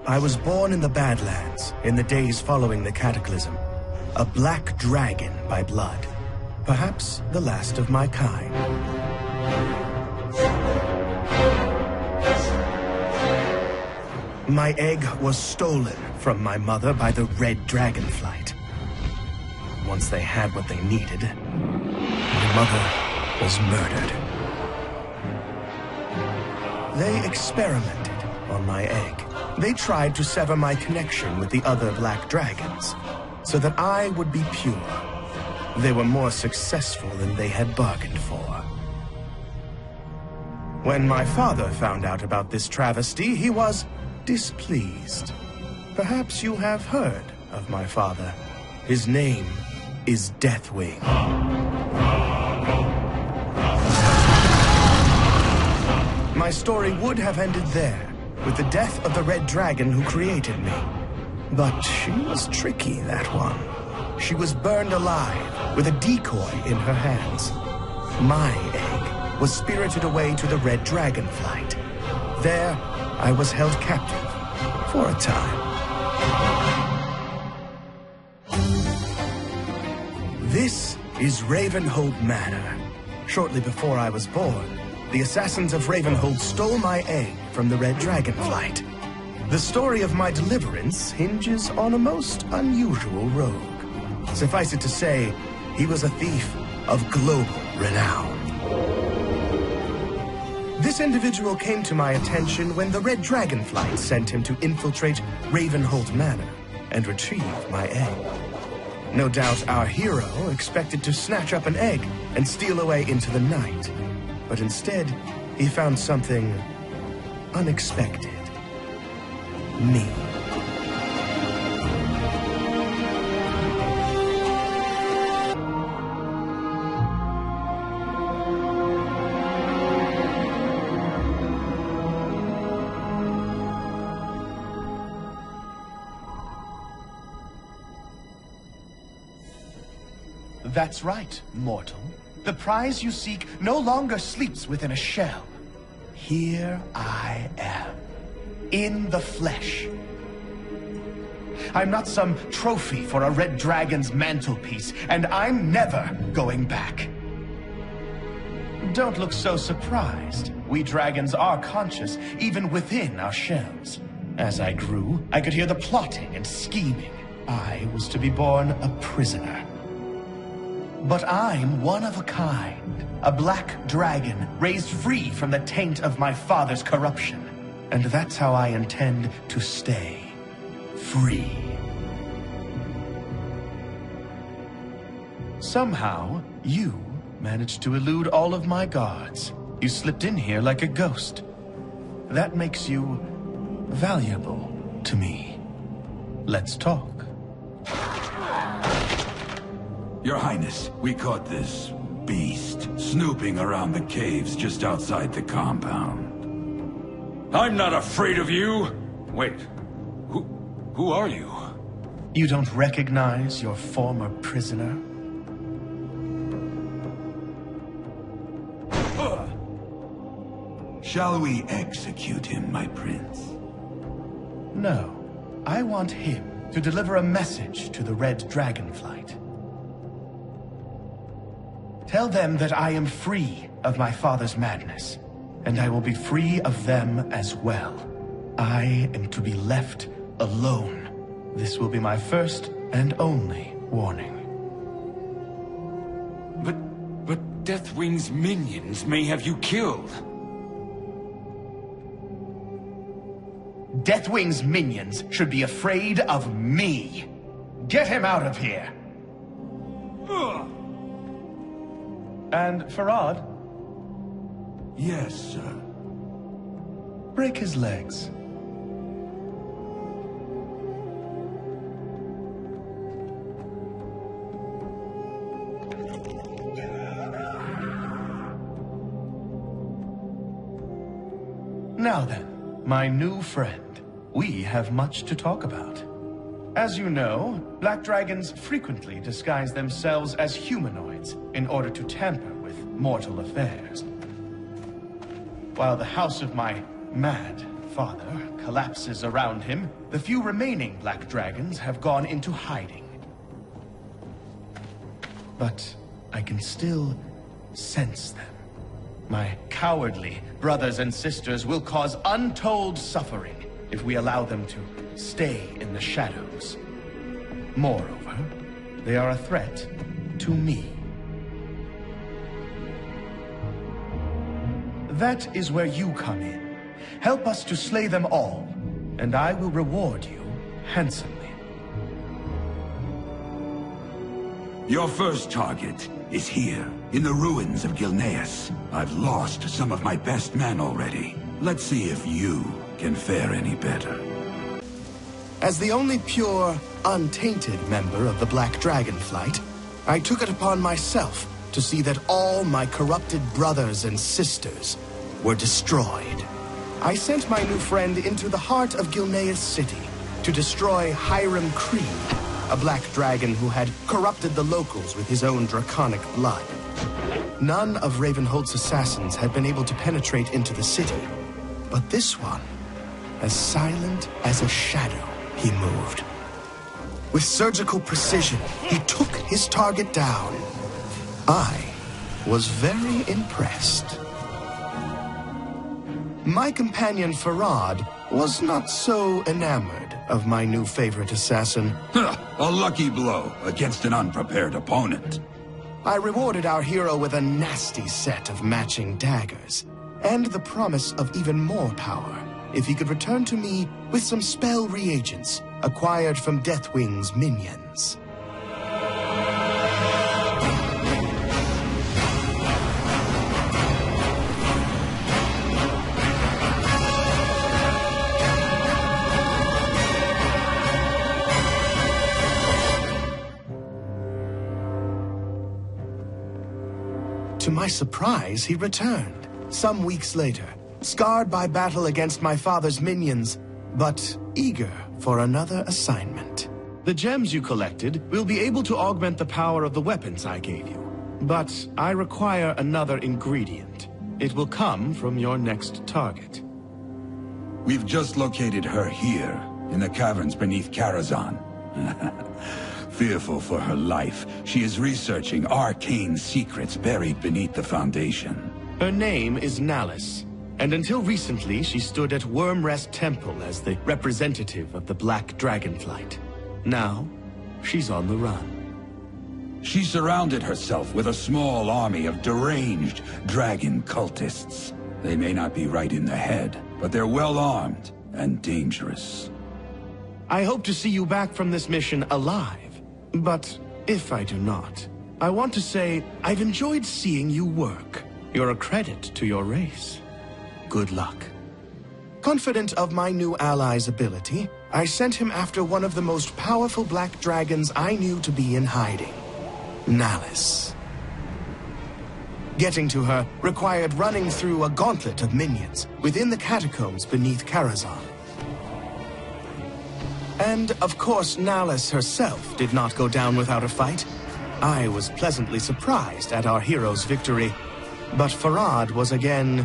I was born in the Badlands in the days following the Cataclysm. A black dragon by blood. Perhaps the last of my kind. My egg was stolen from my mother by the red dragonflight. Once they had what they needed, my mother was murdered. They experimented on my egg. They tried to sever my connection with the other black dragons, so that I would be pure. They were more successful than they had bargained for. When my father found out about this travesty, he was displeased. Perhaps you have heard of my father. His name is Deathwing. My story would have ended there, with the death of the red dragon who created me. But she was tricky, that one. She was burned alive, with a decoy in her hands. My egg was spirited away to the red dragonflight. There, I was held captive for a time. This is Ravenhold Manor. Shortly before I was born, the assassins of Ravenhold stole my egg from the red dragonflight. The story of my deliverance hinges on a most unusual rogue. Suffice it to say, he was a thief of global renown. This individual came to my attention when the red dragonflight sent him to infiltrate Ravenhold Manor and retrieve my egg. No doubt our hero expected to snatch up an egg and steal away into the night. But instead, he found something unexpected. Me. That's right, mortal. The prize you seek no longer sleeps within a shell. Here I am, in the flesh. I'm not some trophy for a red dragon's mantelpiece, and I'm never going back. Don't look so surprised. We dragons are conscious, even within our shells. As I grew, I could hear the plotting and scheming. I was to be born a prisoner. But I'm one of a kind, a black dragon raised free from the taint of my father's corruption. And that's how I intend to stay free. Somehow, you managed to elude all of my guards. You slipped in here like a ghost. That makes you valuable to me. Let's talk. Your Highness, we caught this beast snooping around the caves just outside the compound. I'm not afraid of you! Wait, who are you? You don't recognize your former prisoner? Shall we execute him, my prince? No. I want him to deliver a message to the Red Dragonflight. Tell them that I am free of my father's madness, and I will be free of them as well. I am to be left alone. This will be my first and only warning. But Deathwing's minions may have you killed. Deathwing's minions should be afraid of me. Get him out of here! And Farad? Yes, sir. Break his legs. Now then, my new friend, we have much to talk about. As you know, black dragons frequently disguise themselves as humanoids in order to tamper with mortal affairs. While the house of my mad father collapses around him, the few remaining black dragons have gone into hiding. But I can still sense them. My cowardly brothers and sisters will cause untold suffering if we allow them to stay in the shadows. Moreover, they are a threat to me. That is where you come in. Help us to slay them all, and I will reward you handsomely. Your first target is here, in the ruins of GILNEAS. I've lost some of my best men already. Let's see if you can fare any better. As the only pure, untainted member of the Black Dragon Flight, I took it upon myself to see that all my corrupted brothers and sisters were destroyed. I sent my new friend into the heart of GILNEAS City to destroy Hiram Creed, a black dragon who had corrupted the locals with his own draconic blood. None of Ravenholt's assassins had been able to penetrate into the city, but this one, as silent as a shadow, he moved. With surgical precision, he took his target down. I was very impressed. My companion Farad was not so enamored of my new favorite assassin. A lucky blow against an unprepared opponent. I rewarded our hero with a nasty set of matching daggers, and the promise of even more power if he could return to me with some spell reagents acquired from Deathwing's minions. To my surprise, he returned, some weeks later, scarred by battle against my father's minions, but eager for another assignment. The gems you collected will be able to augment the power of the weapons I gave you, but I require another ingredient. It will come from your next target. We've just located her here, in the caverns beneath KARAZHAN. Fearful for her life, she is researching arcane secrets buried beneath the Foundation. Her name is Nallis, and until recently she stood at Wormrest Temple as the representative of the Black Dragon Flight. Now, she's on the run. She surrounded herself with a small army of deranged dragon cultists. They may not be right in the head, but they're well armed and dangerous. I hope to see you back from this mission alive. But if I do not, I want to say I've enjoyed seeing you work. You're a credit to your race. Good luck. Confident of my new ally's ability, I sent him after one of the most powerful black dragons I knew to be in hiding, Nallis. Getting to her required running through a gauntlet of minions within the catacombs beneath KARAZHAN. And, of course, Nallis herself did not go down without a fight. I was pleasantly surprised at our hero's victory, but Farad was again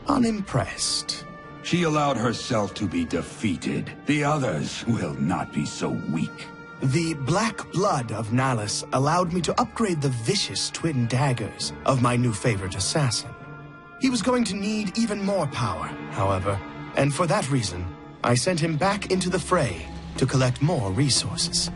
unimpressed. She allowed herself to be defeated. The others will not be so weak. The black blood of Nallis allowed me to upgrade the vicious twin daggers of my new favorite assassin. He was going to need even more power, however, and for that reason, I sent him back into the fray to collect more resources.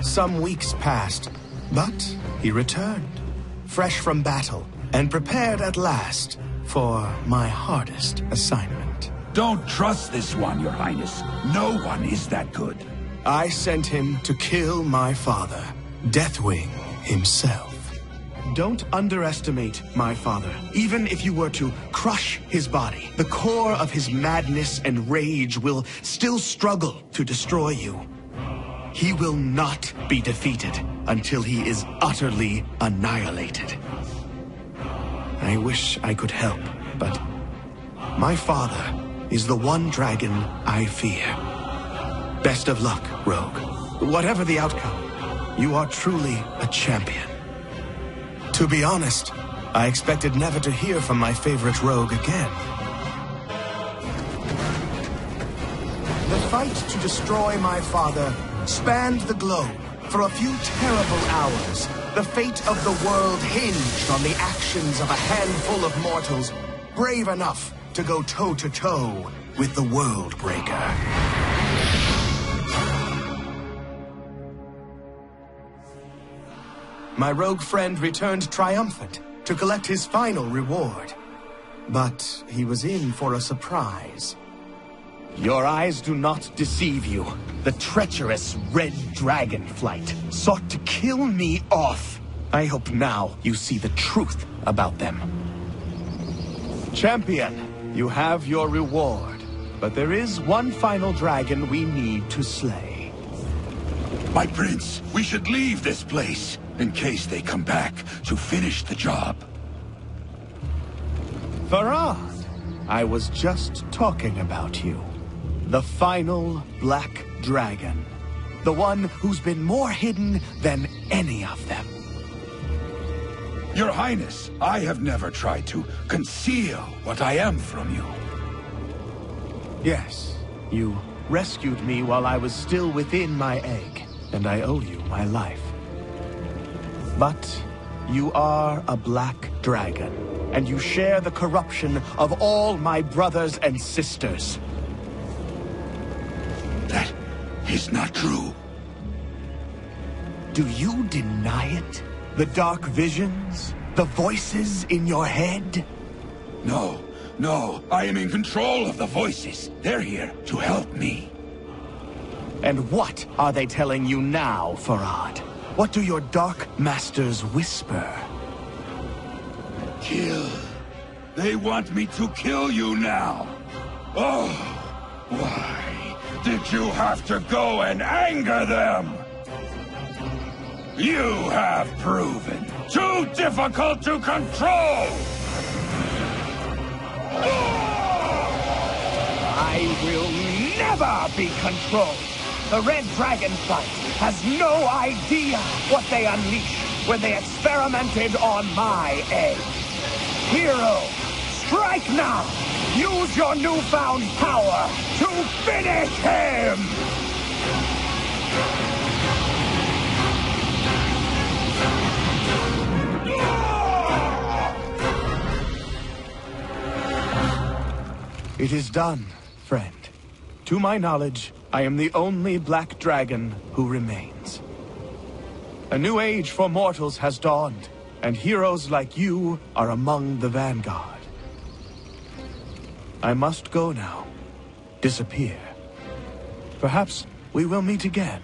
Some weeks passed, but he returned, fresh from battle, and prepared at last for my hardest assignment. Don't trust this one, Your Highness. No one is that good. I sent him to kill my father, Deathwing himself. Don't underestimate my father. Even if you were to crush his body, the core of his madness and rage will still struggle to destroy you. He will not be defeated until he is utterly annihilated. I wish I could help, but My father is the one dragon I fear. Best of luck, Rogue. Whatever the outcome, you are truly a champion. To be honest, I expected never to hear from my favorite rogue again. The fight to destroy my father spanned the globe. For a few terrible hours, the fate of the world hinged on the actions of a handful of mortals brave enough to go toe-to-toe with the World Breaker. My rogue friend returned triumphant to collect his final reward. But he was in for a surprise. Your eyes do not deceive you. The treacherous Red Dragonflight sought to kill me off. I hope now you see the truth about them. Champion, you have your reward. But there is one final dragon we need to slay. My prince, we should leave this place, in case they come back to finish the job. Farad, I was just talking about you. The final Black Dragon. The one who's been more hidden than any of them. Your Highness, I have never tried to conceal what I am from you. Yes, you rescued me while I was still within my egg, and I owe you my life. But you are a Black Dragon, and you share the corruption of all my brothers and sisters. That is not true. Do you deny it? The dark visions? The voices in your head? No, no, I am in control of the voices. They're here to help me. And what are they telling you now, Farad? What do your dark masters whisper? Kill. They want me to kill you now. Oh, why did you have to go and anger them? You have proven too difficult to control! I will never be controlled! The Red Dragonflight has no idea what they unleashed when they experimented on my egg. Hero, strike now! Use your newfound power to finish him! It is done, friend. To my knowledge, I am the only Black Dragon who remains. A new age for mortals has dawned, and heroes like you are among the vanguard. I must go now. Disappear. Perhaps we will meet again.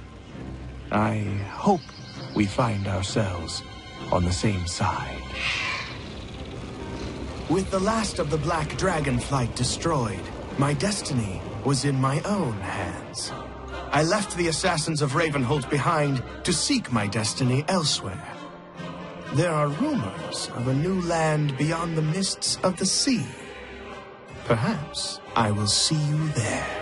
I hope we find ourselves on the same side. With the last of the Black Dragonflight destroyed, my destiny was in my own hands. I left the assassins of Ravenholt behind to seek my destiny elsewhere. There are rumors of a new land beyond the mists of the sea. Perhaps I will see you there.